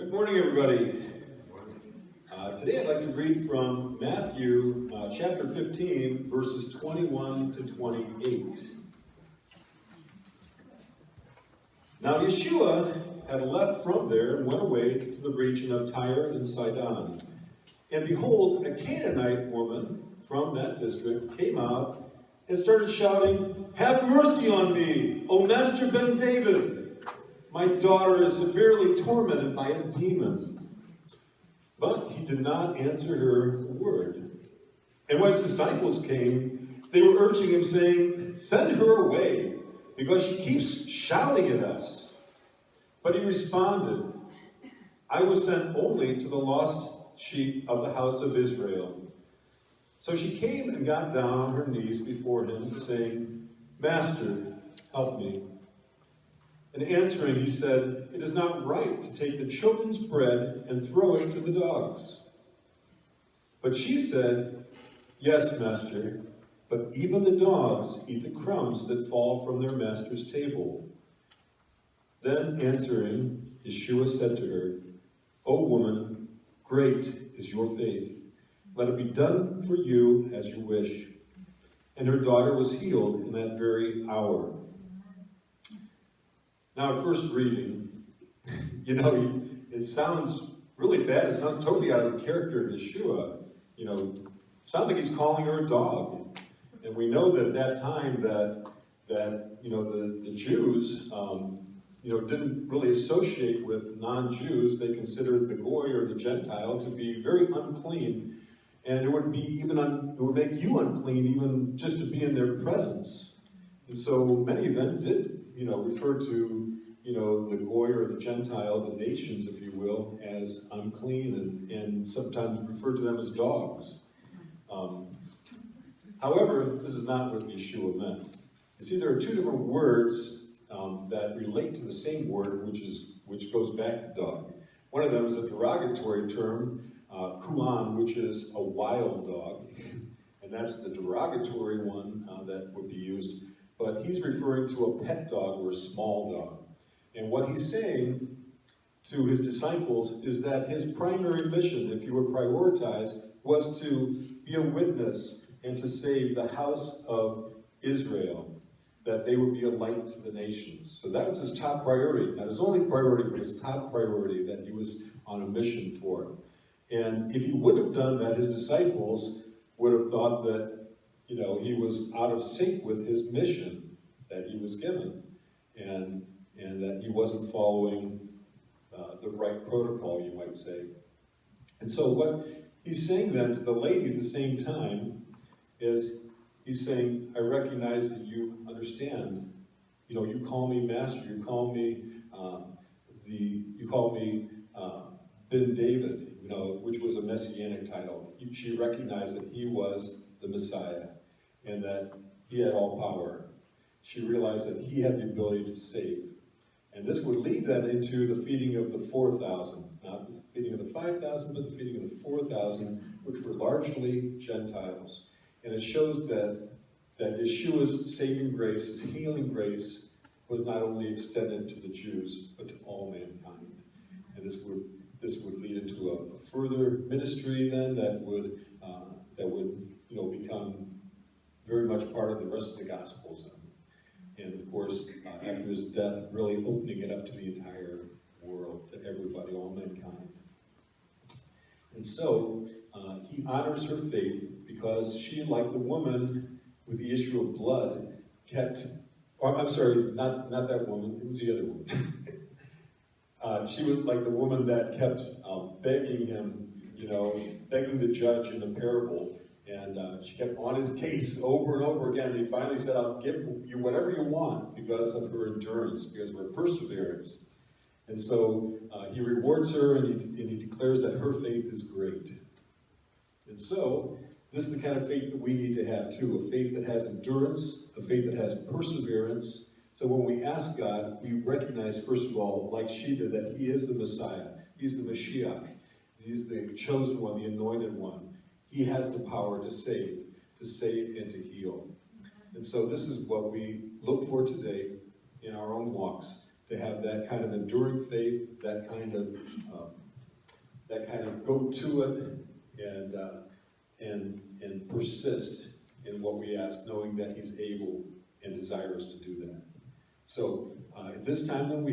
Good morning, everybody. Today I'd like to read from Matthew chapter 15, verses 21 to 28. Now Yeshua had left from there and went away to the region of Tyre and Sidon. And behold, a Canaanite woman from that district came out and started shouting, "Have mercy on me, O Master Ben David! My daughter is severely tormented by a demon." But he did not answer her a word. And when his disciples came, they were urging him, saying, "Send her away, because she keeps shouting at us." But he responded, "I was sent only to the lost sheep of the house of Israel." So she came and got down on her knees before him, saying, "Master, help me." And answering, he said, "It is not right to take the children's bread and throw it to the dogs." But she said, "Yes, Master, but even the dogs eat the crumbs that fall from their master's table." Then answering, Yeshua said to her, "O woman, great is your faith. Let it be done for you as you wish." And her daughter was healed in that very hour. Now, at first reading, it sounds really bad. It sounds totally out of the character of Yeshua. Sounds like he's calling her a dog. And we know that at that time that the Jews, didn't really associate with non-Jews. They considered the Goy or the Gentile to be very unclean. And it would make you unclean even just to be in their presence. And so many of them did refer to, the Goy or the Gentile, the nations, if you will, as unclean and sometimes refer to them as dogs. However, this is not what Yeshua meant. You see, there are two different words that relate to the same word, which goes back to dog. One of them is a derogatory term, kulan, which is a wild dog, and that's the derogatory one that would be used. But he's referring to a pet dog or a small dog. And what he's saying to his disciples is that his primary mission, if you would prioritize, was to be a witness and to save the house of Israel, that they would be a light to the nations. So that was his top priority. Not his only priority, but his top priority that he was on a mission for. And if he would have done that, his disciples would have thought that he was out of sync with his mission that he was given, and that he wasn't following the right protocol, you might say. And so what he's saying then to the lady at the same time is he's saying, "I recognize that you understand. You call me master. You call me Ben David. Which was a messianic title." She recognized that he was the Messiah, and that he had all power. She realized that he had the ability to save. And this would lead then into the feeding of the 4,000. Not the feeding of the 5,000, but the feeding of the 4,000, which were largely Gentiles. And it shows that Yeshua's saving grace, his healing grace, was not only extended to the Jews, but to all mankind. And this would lead into a further ministry then that would become very much part of the rest of the Gospels. And of course, after his death, really opening it up to the entire world, to everybody, all mankind. And so, he honors her faith because she, like the woman with the issue of blood, not that woman, it was the other woman. She was like the woman that kept begging him, begging the judge in the parable. And she kept on his case over and over again. And he finally said, "I'll give you whatever you want," because of her endurance, because of her perseverance. And so he rewards her, and he declares that her faith is great. And so this is the kind of faith that we need to have too, a faith that has endurance, a faith that has perseverance. So when we ask God, we recognize, first of all, like she did, that he is the Messiah. He's the Mashiach. He's the chosen one, the anointed one. He has the power to save and to heal. And so this is what we look for today in our own walks, to have that kind of enduring faith, that kind of go to it and persist in what we ask, knowing that He's able and desirous to do that. So at this time, then we